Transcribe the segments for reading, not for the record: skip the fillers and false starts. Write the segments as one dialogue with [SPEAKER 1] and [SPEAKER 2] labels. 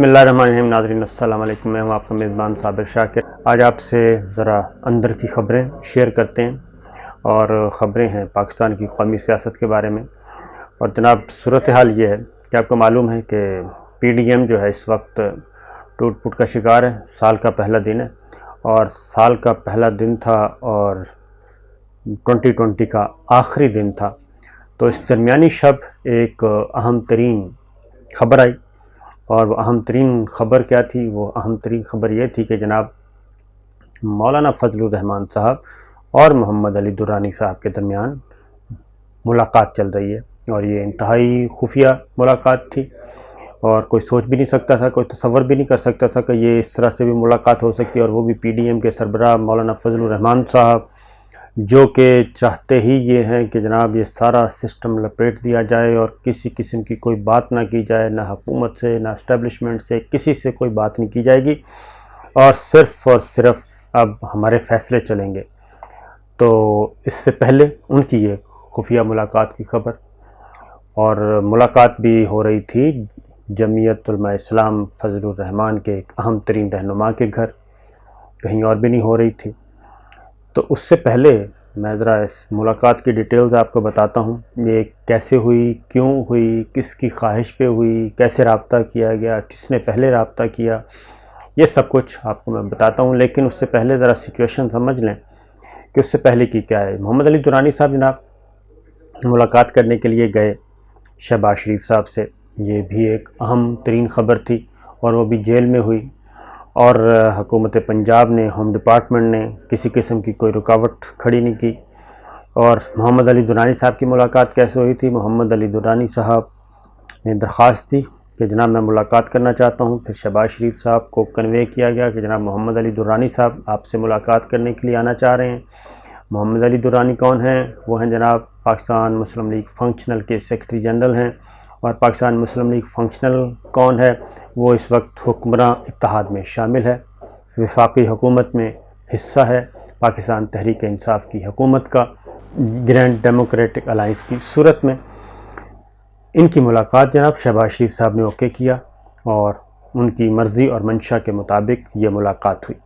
[SPEAKER 1] بسم اللہ الرحمن الرحیم۔ ناظرین السلام علیکم، میں ہوں آپ کا میزبان صابر شاکر۔ آج آپ سے ذرا اندر کی خبریں شیئر کرتے ہیں، اور خبریں ہیں پاکستان کی قومی سیاست کے بارے میں۔ اور جناب صورتحال یہ ہے کہ آپ کو معلوم ہے کہ پی ڈی ایم جو ہے اس وقت ٹوٹ پھوٹ کا شکار ہے۔ سال کا پہلا دن ہے، اور سال کا پہلا دن تھا اور 2020 کا آخری دن تھا، تو اس درمیانی شب ایک اہم ترین خبر آئی۔ اور وہ اہم ترین خبر کیا تھی؟ وہ اہم ترین خبر یہ تھی کہ جناب مولانا فضل الرحمان صاحب اور محمد علی درانی صاحب کے درمیان ملاقات چل رہی ہے، اور یہ انتہائی خفیہ ملاقات تھی، اور کوئی سوچ بھی نہیں سکتا تھا، کوئی تصور بھی نہیں کر سکتا تھا کہ یہ اس طرح سے بھی ملاقات ہو سکتی ہے، اور وہ بھی پی ڈی ایم کے سربراہ مولانا فضل الرحمان صاحب، جو کہ چاہتے ہی یہ ہیں کہ جناب یہ سارا سسٹم لپیٹ دیا جائے اور کسی قسم کی کوئی بات نہ کی جائے، نہ حکومت سے، نہ اسٹیبلشمنٹ سے، کسی سے کوئی بات نہیں کی جائے گی، اور صرف اب ہمارے فیصلے چلیں گے۔ تو اس سے پہلے ان کی یہ خفیہ ملاقات کی خبر، اور ملاقات بھی ہو رہی تھی جمعیت علماء اسلام فضل الرحمان کے ایک اہم ترین رہنما کے گھر، کہیں اور بھی نہیں ہو رہی تھی۔ تو اس سے پہلے میں ذرا اس ملاقات کی ڈیٹیلز آپ کو بتاتا ہوں، یہ کیسے ہوئی، کیوں ہوئی، کس کی خواہش پہ ہوئی، کیسے رابطہ کیا گیا، کس نے پہلے رابطہ کیا، یہ سب کچھ آپ کو میں بتاتا ہوں۔ لیکن اس سے پہلے ذرا سچویشن سمجھ لیں کہ اس سے پہلے کی کیا ہے۔ محمد علی درانی صاحب جناب ملاقات کرنے کے لیے گئے شہباز شریف صاحب سے، یہ بھی ایک اہم ترین خبر تھی، اور وہ بھی جیل میں ہوئی، اور حکومت پنجاب نے، ہوم ڈپارٹمنٹ نے کسی قسم کی کوئی رکاوٹ کھڑی نہیں کی۔ اور محمد علی درانی صاحب کی ملاقات کیسے ہوئی تھی؟ محمد علی درانی صاحب نے درخواست دی کہ جناب میں ملاقات کرنا چاہتا ہوں، پھر شہباز شریف صاحب کو کنوے کیا گیا کہ جناب محمد علی درانی صاحب آپ سے ملاقات کرنے کے لیے آنا چاہ رہے ہیں۔ محمد علی درانی کون ہیں؟ وہ ہیں جناب پاکستان مسلم لیگ فنکشنل کے سیکرٹری جنرل ہیں، اور پاکستان مسلم لیگ فنکشنل کون ہے؟ وہ اس وقت حکمراں اتحاد میں شامل ہے، وفاقی حکومت میں حصہ ہے، پاکستان تحریک انصاف کی حکومت کا، گرینڈ ڈیموکریٹک الائنس کی صورت میں۔ ان کی ملاقات جناب شہباز شریف صاحب نے اوکے کیا، اور ان کی مرضی اور منشا کے مطابق یہ ملاقات ہوئی۔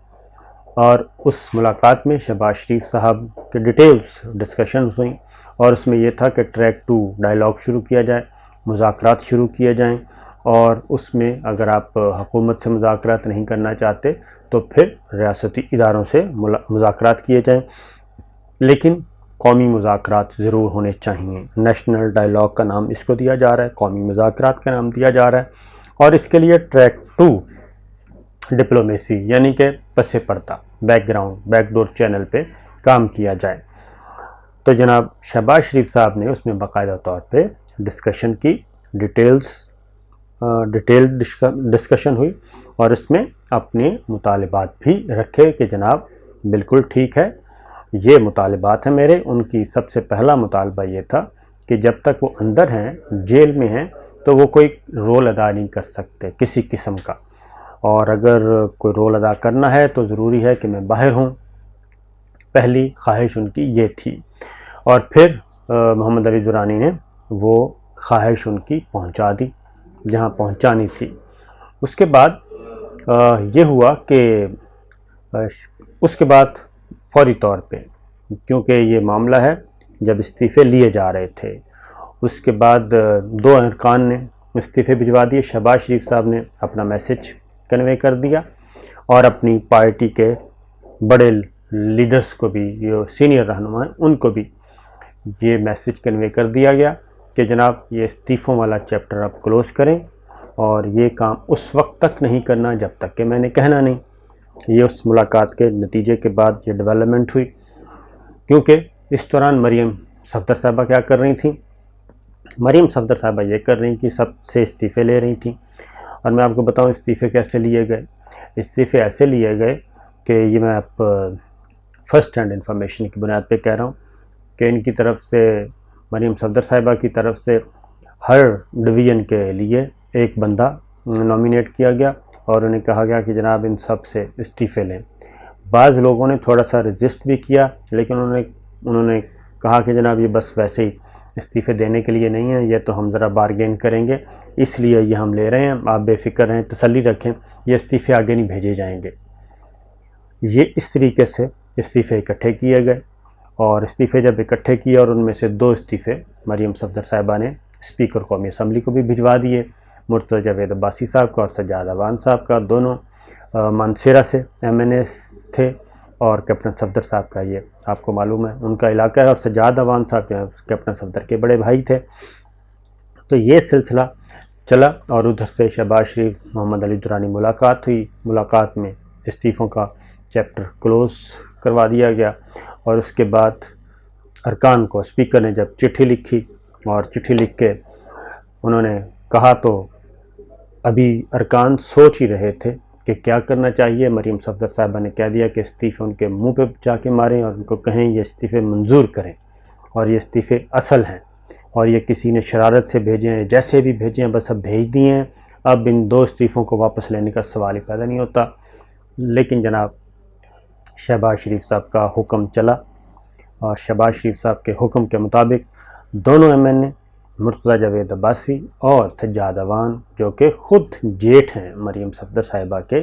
[SPEAKER 1] اور اس ملاقات میں شہباز شریف صاحب کے ڈیٹیلز ڈسکشنز ہوئیں، اور اس میں یہ تھا کہ ٹریک 2 ڈائلاگ شروع کیا جائے، مذاکرات شروع کیے جائیں، اور اس میں اگر آپ حکومت سے مذاکرات نہیں کرنا چاہتے تو پھر ریاستی اداروں سے مذاکرات کیے جائیں، لیکن قومی مذاکرات ضرور ہونے چاہیے۔ نیشنل ڈائلاگ کا نام اس کو دیا جا رہا ہے، قومی مذاکرات کا نام دیا جا رہا ہے، اور اس کے لیے ٹریک 2 ڈپلومیسی یعنی کہ پس پردہ، back ground, back door channel پہ کام کیا جائے۔ تو جناب شہباز شریف صاحب نے اس میں باقاعدہ طور پہ ڈسکشن کی، ڈیٹیل ڈسکشن ہوئی، اور اس میں اپنے مطالبات بھی رکھے کہ جناب بالکل ٹھیک ہے، یہ مطالبات ہیں میرے۔ ان کی سب سے پہلا مطالبہ یہ تھا کہ جب تک وہ اندر ہیں، جیل میں ہیں، تو وہ کوئی رول ادا نہیں کر سکتے کسی قسم کا، اور اگر کوئی رول ادا کرنا ہے تو ضروری ہے کہ میں باہر ہوں۔ پہلی خواہش ان کی یہ تھی، اور پھر محمد علی درانی نے وہ خواہش ان کی پہنچا دی جہاں پہنچانی تھی۔ اس کے بعد یہ ہوا کہ اس کے بعد فوری طور پہ، کیونکہ یہ معاملہ ہے جب استعفے لیے جا رہے تھے، اس کے بعد 2 ارکان نے استعفے بھجوا دیے۔ شہباز شریف صاحب نے اپنا میسج کنوے کر دیا، اور اپنی پارٹی کے بڑے لیڈرز کو بھی، جو سینئر رہنما ہیں، ان کو بھی یہ میسج کنوے کر دیا گیا کہ جناب یہ استعفوں والا چیپٹر آپ کلوز کریں، اور یہ کام اس وقت تک نہیں کرنا جب تک کہ میں نے کہنا نہیں۔ یہ اس ملاقات کے نتیجے کے بعد یہ ڈیولپمنٹ ہوئی، کیونکہ اس دوران مریم صفدر صاحبہ کیا کر رہی تھیں؟ مریم صفدر صاحبہ یہ کر رہی کہ سب سے استعفے لے رہی تھیں، اور میں آپ کو بتاؤں استعفے کیسے لیے گئے۔ استعفے ایسے لیے گئے کہ یہ میں آپ فرسٹ ہینڈ انفارمیشن کی بنیاد پہ کہہ رہا ہوں کہ ان کی طرف سے، مریم صفدر صاحبہ کی طرف سے، ہر ڈویژن کے لیے ایک بندہ نامینیٹ کیا گیا، اور انہیں کہا گیا کہ جناب ان سب سے استعفے لیں۔ بعض لوگوں نے تھوڑا سا رجسٹ بھی کیا، لیکن انہوں نے کہا کہ جناب یہ بس ویسے ہی استعفے دینے کے لیے نہیں ہے، یہ تو ہم ذرا بارگین کریں گے، اس لیے یہ ہم لے رہے ہیں، آپ بے فکر رہیں، تسلی رکھیں، یہ استعفے آگے نہیں بھیجے جائیں گے۔ یہ اس طریقے سے استعفے اکٹھے کیے گئے، اور استعفے جب اکٹھے کیے اور ان میں سے 2 استعفے مریم صفدر صاحبہ نے اسپیکر قومی اسمبلی کو بھی بھجوا دیے، مرتضی جاوید عباسی صاحب کا اور سجاد اوان صاحب کا، دونوں مانسیرہ سے MNA تھے، اور کیپٹن صفدر صاحب کا یہ آپ کو معلوم ہے ان کا علاقہ ہے، اور سجاد اوان صاحب جو کیپٹن صفدر کے بڑے بھائی تھے۔ تو یہ سلسلہ چلا، اور ادھر سے شہباز شریف محمد علی درانی ملاقات ہوئی، ملاقات میں استعفوں کا چیپٹر کلوز کروا دیا گیا، اور اس کے بعد ارکان کو اسپیکر نے جب چٹھی لکھی، اور چٹھی لکھ کے انہوں نے کہا، تو ابھی ارکان سوچ ہی رہے تھے کہ کیا کرنا چاہیے۔ مریم صفدر صاحبہ نے کہہ دیا کہ استعفے ان کے منہ پہ جا کے ماریں اور ان کو کہیں یہ استعفے منظور کریں، اور یہ استعفے اصل ہیں، اور یہ کسی نے شرارت سے بھیجے ہیں، جیسے بھی بھیجے ہیں بس اب بھیج دیے ہیں، اب ان 2 استعفوں کو واپس لینے کا سوال ہی پیدا نہیں ہوتا۔ لیکن جناب شہباز شریف صاحب کا حکم چلا، اور شہباز شریف صاحب کے حکم کے مطابق دونوں MNA مرتضی جاوید عباسی اور سجاد اوان، جو کہ خود جیٹھ ہیں مریم صفدر صاحبہ کے،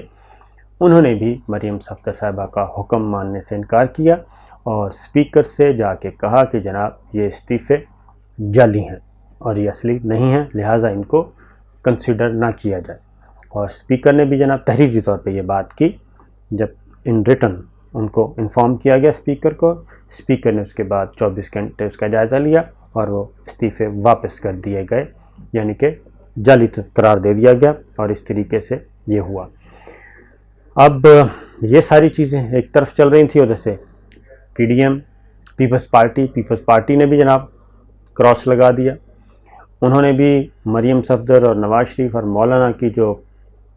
[SPEAKER 1] انہوں نے بھی مریم صفدر صاحبہ کا حکم ماننے سے انکار کیا، اور اسپیکر سے جا کے کہا کہ جناب یہ استعفے جعلی ہیں اور یہ اصلی نہیں ہیں، لہٰذا ان کو کنسیڈر نہ کیا جائے۔ اور اسپیکر نے بھی جناب تحریری طور پہ یہ بات کی، جب ان ریٹن ان کو انفارم کیا گیا اسپیکر کو، اسپیکر نے اس کے بعد 24 گھنٹے اس کا جائزہ لیا، اور وہ استعفے واپس کر دیے گئے، یعنی کہ جعلی قرار دے دیا گیا، اور اس طریقے سے یہ ہوا۔ اب یہ ساری چیزیں ایک طرف چل رہی تھیں، ادھر سے PDM پیپلز پارٹی نے بھی جناب کراس لگا دیا، انہوں نے بھی مریم صفدر اور نواز شریف اور مولانا کی جو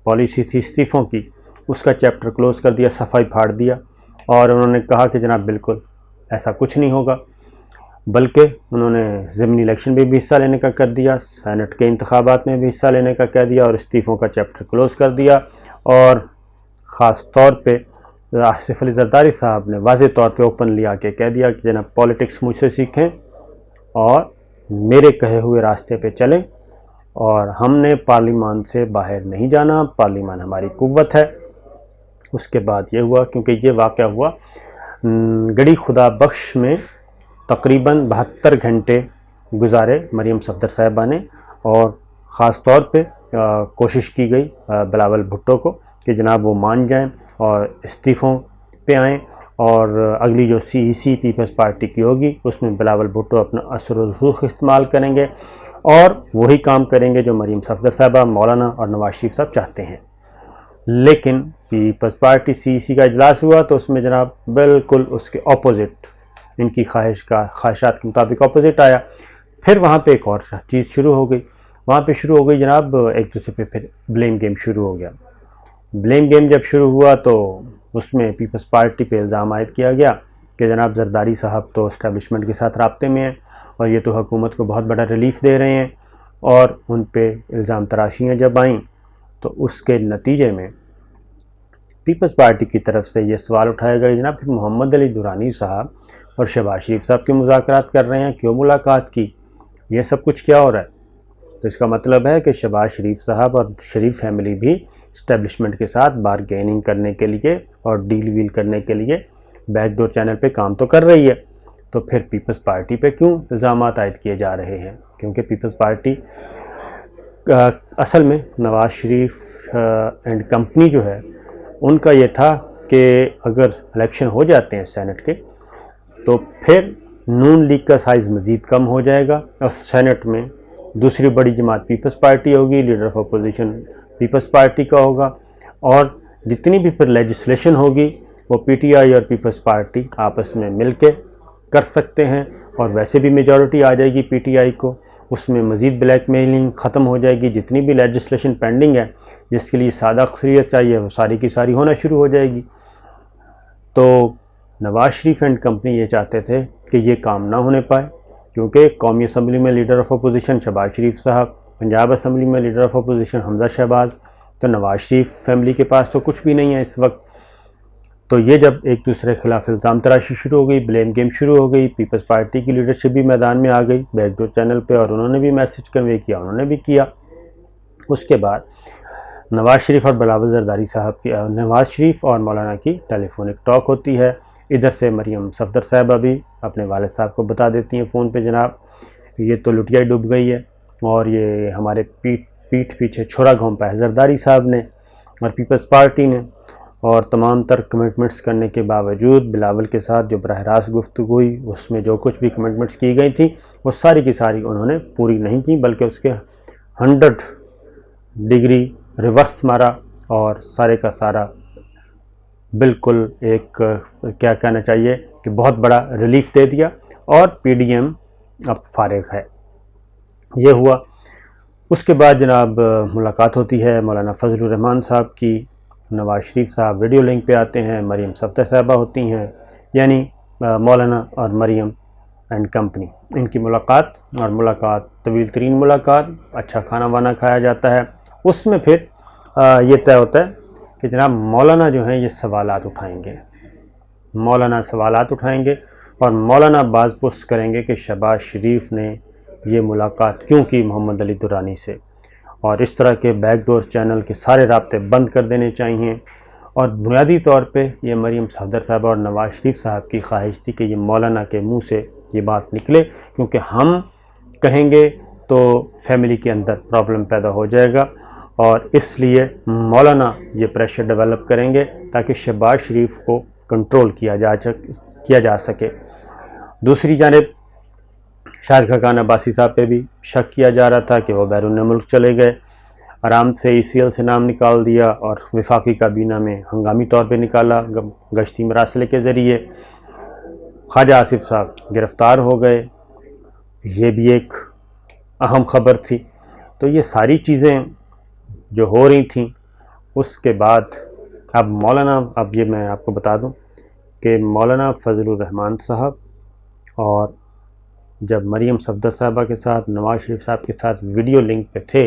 [SPEAKER 1] پالیسی تھی استعفوں کی، اس کا چیپٹر کلوز کر دیا، صفائی پھاڑ دیا، اور انہوں نے کہا کہ جناب بالکل ایسا کچھ نہیں ہوگا، بلکہ انہوں نے ضمنی الیکشن میں بھی حصہ لینے کا کر دیا، سینٹ کے انتخابات میں بھی حصہ لینے کا کہہ دیا، اور استعفوں کا چیپٹر کلوز کر دیا۔ اور خاص طور پہ آصف علی زرداری صاحب نے واضح طور پہ اوپنلی آ کے کہہ دیا کہ جناب پولیٹکس مجھ سے سیکھیں اور میرے کہے ہوئے راستے پہ چلیں، اور ہم نے پارلیمان سے باہر نہیں جانا، پارلیمان ہماری قوت ہے۔ اس کے بعد یہ ہوا، کیونکہ یہ واقعہ ہوا گڑھی خدا بخش میں تقریباً 72 گھنٹے گزارے مریم صفدر صاحبہ نے، اور خاص طور پہ کوشش کی گئی بلاول بھٹو کو کہ جناب وہ مان جائیں اور استعفوں پہ آئیں، اور اگلی جو CEC پیپلز پارٹی کی ہوگی اس میں بلاول بھٹو اپنا اثر و رسوخ استعمال کریں گے، اور وہی کام کریں گے جو مریم صفدر صاحبہ، مولانا اور نواز شریف صاحب چاہتے ہیں۔ لیکن پیپلز پارٹی CEC کا اجلاس ہوا تو اس میں جناب بالکل اس کے اپوزٹ، ان کی خواہشات کے مطابق اپوزٹ آیا۔ پھر وہاں پہ ایک اور چیز شروع ہو گئی، وہاں پہ شروع ہو گئی جناب ایک دوسرے پہ پھر بلیم گیم شروع ہو گیا۔ بلیم گیم جب شروع ہوا تو اس میں پیپلز پارٹی پہ الزام عائد کیا گیا کہ جناب زرداری صاحب تو اسٹیبلشمنٹ کے ساتھ رابطے میں ہیں، اور یہ تو حکومت کو بہت بڑا ریلیف دے رہے ہیں، اور ان پہ الزام تراشیاں جب آئیں تو اس کے نتیجے میں پیپلز پارٹی کی طرف سے یہ سوال اٹھایا گیا جناب پھر محمد علی درانی صاحب اور شہباز شریف صاحب کے مذاکرات کر رہے ہیں، کیوں ملاقات کی، یہ سب کچھ کیا ہو رہا ہے؟ تو اس کا مطلب ہے کہ شہباز شریف صاحب اور شریف فیملی بھی اسٹیبلشمنٹ کے ساتھ بارگیننگ کرنے کے لیے اور ڈیل ویل کرنے کے لیے بیک ڈور چینل پہ کام تو کر رہی ہے، تو پھر پیپلز پارٹی پہ کیوں الزامات عائد کیے جا رہے ہیں؟ کیونکہ پیپلز پارٹی اصل میں نواز شریف اینڈ کمپنی جو ہے ان کا یہ تھا کہ اگر الیکشن ہو جاتے ہیں سینٹ کے تو پھر نون لیگ کا سائز مزید کم ہو جائے گا، اور سینٹ میں دوسری بڑی جماعت پیپلز پارٹی ہوگی، leader of opposition Peoples Party کا ہوگا، اور جتنی بھی پھر لیجسلیشن ہوگی وہ PTI اور پیپلز پارٹی آپس میں مل کے کر سکتے ہیں، اور ویسے بھی میجورٹی آ جائے گی PTI کو، اس میں مزید بلیک میلنگ ختم ہو جائے گی، جتنی بھی لیجسلیشن پینڈنگ ہے جس کے لیے سادہ اکثریت چاہیے وہ ساری کی ساری ہونا شروع ہو جائے گی۔ تو نواز شریف اینڈ کمپنی یہ چاہتے تھے کہ یہ کام نہ ہونے پائے، کیونکہ قومی اسمبلی میں لیڈر آف اپوزیشن شہباز شریف صاحب، پنجاب اسمبلی میں لیڈر آف اپوزیشن حمزہ شہباز، تو نواز شریف فیملی کے پاس تو کچھ بھی نہیں ہے اس وقت۔ تو یہ جب ایک دوسرے کے خلاف الزام تراشی شروع ہو گئی، بلیم گیم شروع ہو گئی، پیپلز پارٹی کی لیڈرشپ بھی میدان میں آ گئی بیک ڈور چینل پہ، اور انہوں نے بھی میسج کنوے کیا، انہوں نے بھی کیا اس کے بعد نواز شریف اور بلاول زرداری صاحب کی نواز شریف اور مولانا کی ٹیلی فونک ٹاک ہوتی ہے۔ ادھر سے مریم صفدر صاحبہ بھی اپنے والد صاحب کو بتا دیتی ہیں فون پہ، جناب یہ تو لٹیا ہی ڈوب گئی ہے، اور یہ ہمارے پیٹھ پیچھے چھرا گھونپا ہے زرداری صاحب نے اور پیپلز پارٹی نے، اور تمام تر کمٹمنٹس کرنے کے باوجود بلاول کے ساتھ جو براہ راست گفتگو ہوئی اس میں جو کچھ بھی کمٹمنٹس کی گئی تھیں وہ ساری کی ساری انہوں نے پوری نہیں کی، بلکہ اس کے 100 ڈگری ریورس مارا اور سارے کا سارا بالکل ایک کیا کہنا چاہیے کہ بہت بڑا ریلیف دے دیا، اور پی ڈی ایم اب فارغ ہے۔ یہ ہوا۔ اس کے بعد جناب ملاقات ہوتی ہے مولانا فضل الرحمان صاحب کی، نواز شریف صاحب ویڈیو لنک پہ آتے ہیں، مریم صفدر صاحبہ ہوتی ہیں، یعنی مولانا اور مریم اینڈ کمپنی، ان کی ملاقات، اور ملاقات طویل ترین ملاقات، اچھا کھانا وانا کھایا جاتا ہے۔ اس میں پھر یہ طے ہوتا ہے کہ جناب مولانا جو ہیں یہ سوالات اٹھائیں گے، مولانا سوالات اٹھائیں گے، اور مولانا باز پرس کریں گے کہ شہباز شریف نے یہ ملاقات کیوں کی محمد علی درانی سے، اور اس طرح کے بیک ڈور چینل کے سارے رابطے بند کر دینے چاہیے۔ اور بنیادی طور پہ یہ مریم صفدر صاحبہ اور نواز شریف صاحب کی خواہش تھی کہ یہ مولانا کے منہ سے یہ بات نکلے، کیونکہ ہم کہیں گے تو فیملی کے اندر پرابلم پیدا ہو جائے گا، اور اس لیے مولانا یہ پریشر ڈیولپ کریں گے تاکہ شہباز شریف کو کنٹرول کیا جا سکے۔ دوسری جانب شاہد خاقان عباسی صاحب پہ بھی شک کیا جا رہا تھا کہ وہ بیرون ملک چلے گئے، آرام سے ای سی ایل سے نام نکال دیا اور وفاقی کابینہ میں ہنگامی طور پہ نکالا گشتی مراسلے کے ذریعے۔ خواجہ آصف صاحب گرفتار ہو گئے، یہ بھی ایک اہم خبر تھی۔ تو یہ ساری چیزیں جو ہو رہی تھیں، اس کے بعد اب مولانا، اب یہ میں آپ کو بتا دوں کہ مولانا فضل الرحمان صاحب اور جب مریم صفدر صاحبہ کے ساتھ نواز شریف صاحب کے ساتھ ویڈیو لنک پہ تھے،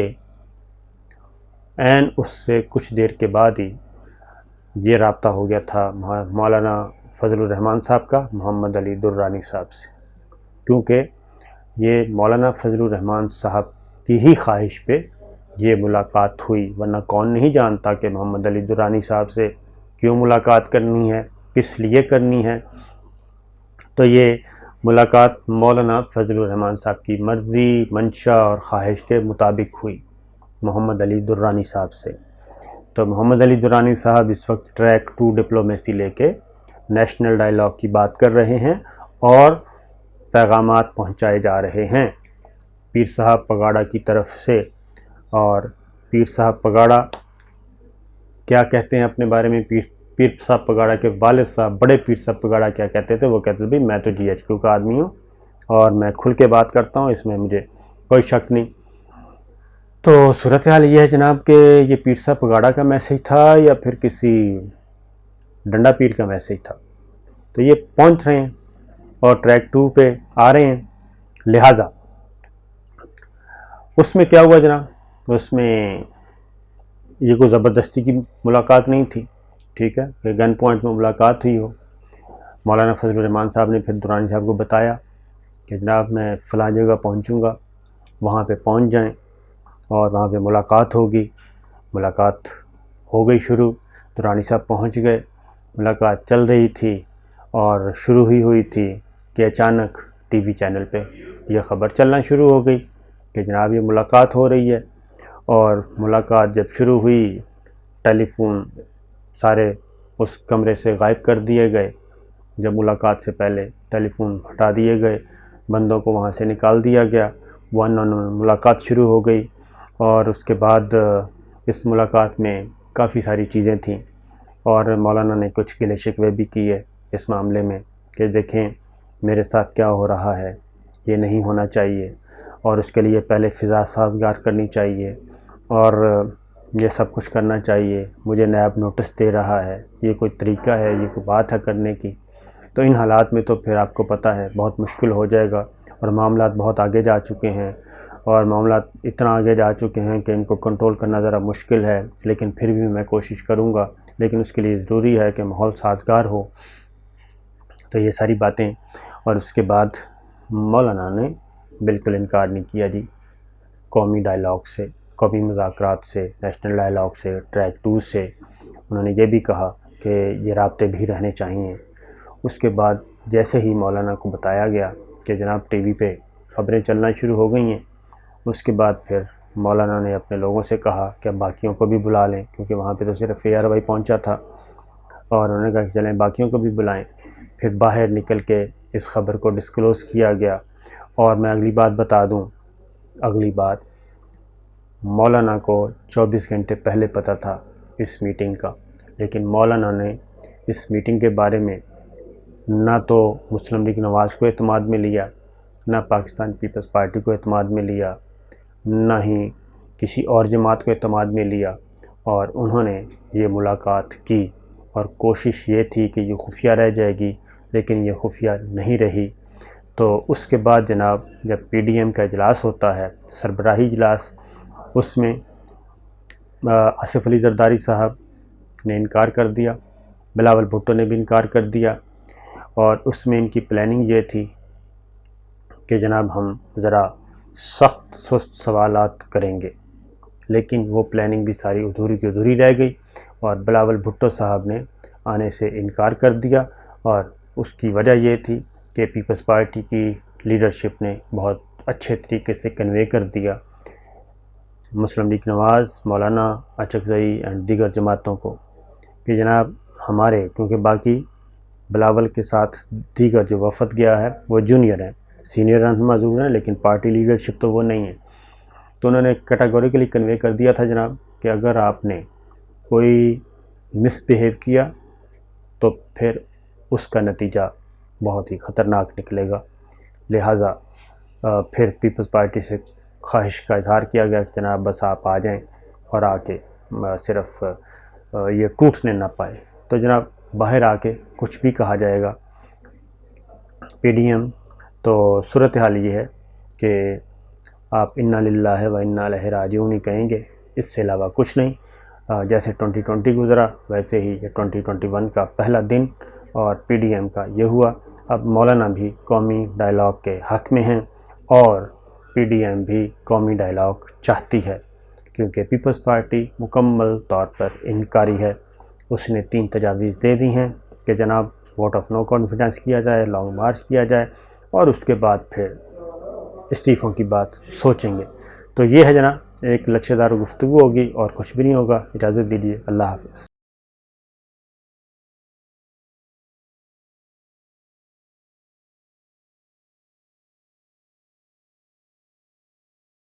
[SPEAKER 1] اس سے کچھ دیر کے بعد ہی یہ رابطہ ہو گیا تھا مولانا فضل الرحمان صاحب کا محمد علی درانی صاحب سے، کیونکہ یہ مولانا فضل الرحمان صاحب کی ہی خواہش پہ یہ ملاقات ہوئی، ورنہ کون نہیں جانتا کہ محمد علی درانی صاحب سے کیوں ملاقات کرنی ہے، کس لیے کرنی ہے۔ تو یہ ملاقات مولانا فضل الرحمان صاحب کی مرضی، منشا اور خواہش کے مطابق ہوئی محمد علی درانی صاحب سے۔ تو محمد علی درانی صاحب اس وقت ٹریک 2 ڈپلومیسی لے کے نیشنل ڈائیلاگ کی بات کر رہے ہیں اور پیغامات پہنچائے جا رہے ہیں پیر صاحب پگاڑا کی طرف سے۔ اور پیر صاحب پگاڑا کیا کہتے ہیں اپنے بارے میں، پیر صاحب پگاڑا کے والد صاحب بڑے پیر صاحب پگاڑا کیا کہتے تھے، وہ کہتے تھے میں تو جی ایچ کیو کا آدمی ہوں اور میں کھل کے بات کرتا ہوں، اس میں مجھے کوئی شک نہیں۔ تو صورتحال یہ ہے جناب کہ یہ پیر صاحب پگاڑا کا میسیج تھا یا پھر کسی ڈنڈا پیر کا میسیج تھا، تو یہ پہنچ رہے ہیں اور ٹریک 2 پہ آ رہے ہیں۔ لہٰذا اس میں کیا ہوا جناب، اس میں یہ کوئی زبردستی کی ملاقات نہیں تھی، ٹھیک ہے، کہ گن پوائنٹ میں ملاقات ہوئی ہو۔ مولانا فضل الرحمان صاحب نے پھر درانی صاحب کو بتایا کہ جناب میں فلاں جگہ پہنچوں گا، وہاں پہ پہنچ جائیں اور وہاں پہ ملاقات ہوگی۔ ملاقات ہو گئی شروع، درانی صاحب پہنچ گئے، ملاقات چل رہی تھی اور شروع ہی ہوئی تھی کہ اچانک ٹی وی چینل پہ یہ خبر چلنا شروع ہو گئی کہ جناب یہ ملاقات ہو رہی ہے۔ اور ملاقات جب شروع ہوئی، ٹیلی فون سارے اس کمرے سے غائب کر دیے گئے، جب ملاقات سے پہلے ٹیلی فون ہٹا دیے گئے، بندوں کو وہاں سے نکال دیا گیا، 1-on-1 ملاقات شروع ہو گئی۔ اور اس کے بعد اس ملاقات میں کافی ساری چیزیں تھیں، اور مولانا نے کچھ گلے شکوے بھی کیے اس معاملے میں کہ دیکھیں میرے ساتھ کیا ہو رہا ہے، یہ نہیں ہونا چاہیے، اور اس کے لیے پہلے فضا سازگار کرنی چاہیے اور یہ سب کچھ کرنا چاہیے، مجھے نیب نوٹس دے رہا ہے، یہ کوئی طریقہ ہے، یہ کوئی بات ہے کرنے کی۔ تو ان حالات میں تو پھر آپ کو پتہ ہے بہت مشکل ہو جائے گا، اور معاملات بہت آگے جا چکے ہیں، اور معاملات اتنا آگے جا چکے ہیں کہ ان کو کنٹرول کرنا ذرا مشکل ہے، لیکن پھر بھی میں کوشش کروں گا، لیکن اس کے لیے ضروری ہے کہ ماحول سازگار ہو۔ تو یہ ساری باتیں، اور اس کے بعد مولانا نے بالکل انکار نہیں کیا جی قومی ڈائیلاگ سے، قومی مذاکرات سے، نیشنل ڈائلاگ سے، ٹریک 2 سے انہوں نے یہ بھی کہا کہ یہ رابطے بھی رہنے چاہیے۔ اس کے بعد جیسے ہی مولانا کو بتایا گیا کہ جناب ٹی وی پہ خبریں چلنا شروع ہو گئی ہیں، اس کے بعد پھر مولانا نے اپنے لوگوں سے کہا کہ باقیوں کو بھی بلا لیں، کیونکہ وہاں پہ تو صرف اے آر وائی پہنچا تھا، اور انہوں نے کہا کہ چلیں باقیوں کو بھی بلائیں۔ پھر باہر نکل کے اس خبر کو ڈسکلوز کیا گیا۔ اور میں اگلی بات بتا دوں، اگلی بات مولانا کو 24 گھنٹے پہلے پتہ تھا اس میٹنگ کا، لیکن مولانا نے اس میٹنگ کے بارے میں نہ تو مسلم لیگ نواز کو اعتماد میں لیا، نہ پاکستان پیپلز پارٹی کو اعتماد میں لیا، نہ ہی کسی اور جماعت کو اعتماد میں لیا، اور انہوں نے یہ ملاقات کی اور کوشش یہ تھی کہ یہ خفیہ رہ جائے گی، لیکن یہ خفیہ نہیں رہی۔ تو اس کے بعد جناب جب پی ڈی ایم کا اجلاس ہوتا ہے، سربراہی اجلاس، اس میں آصف علی زرداری صاحب نے انکار کر دیا، بلاول بھٹو نے بھی انکار کر دیا، اور اس میں ان کی پلاننگ یہ تھی کہ جناب ہم ذرا سخت سست سوالات کریں گے، لیکن وہ پلاننگ بھی ساری ادھوری کی ادھوری رہ گئی، اور بلاول بھٹو صاحب نے آنے سے انکار کر دیا، اور اس کی وجہ یہ تھی کہ پیپلز پارٹی کی لیڈرشپ نے بہت اچھے طریقے سے کنوے کر دیا مسلم league Nawaz, Maulana Achakzai and دیگر جماعتوں کو کہ جناب ہمارے، کیونکہ باقی بلاول کے ساتھ دیگر جو وفد گیا ہے وہ جونیئر ہیں، سینئر رہنما ضرور ہیں لیکن پارٹی لیڈرشپ تو وہ نہیں ہے۔ تو انہوں نے کیٹاگوریکلی کنوے کر دیا تھا جناب کہ اگر آپ نے کوئی مس بیہیو کیا تو پھر اس کا نتیجہ بہت ہی خطرناک نکلے گا، لہٰذا پھر پیپلز پارٹی سے خواہش کا اظہار کیا گیا کہ جناب بس آپ آ جائیں اور آ کے صرف یہ ٹوٹنے نہ پائے۔ تو جناب باہر آ کے کچھ بھی کہا جائے گا پی ڈی ایم، تو صورتحال یہ ہے کہ آپ انا للہ و انا الیہ راجعون ہی کہیں گے، اس سے علاوہ کچھ نہیں۔ جیسے 2020 گزرا ویسے ہی یہ 2021 کا پہلا دن اور پی ڈی ایم کا یہ ہوا۔ اب مولانا بھی قومی ڈائلاگ کے حق میں ہیں اور پی ڈی ایم بھی قومی ڈائلاگ چاہتی ہے، کیونکہ پیپلز پارٹی مکمل طور پر انکاری ہے۔ اس نے 3 تجاویز دے دی ہیں کہ جناب ووٹ آف نو کانفیڈنس کیا جائے، لانگ مارچ کیا جائے، اور اس کے بعد پھر استعفوں کی بات سوچیں گے۔ تو یہ ہے جناب، ایک لچھے دار گفتگو ہوگی اور کچھ بھی نہیں ہوگا۔ اجازت دیجیے، اللہ حافظ۔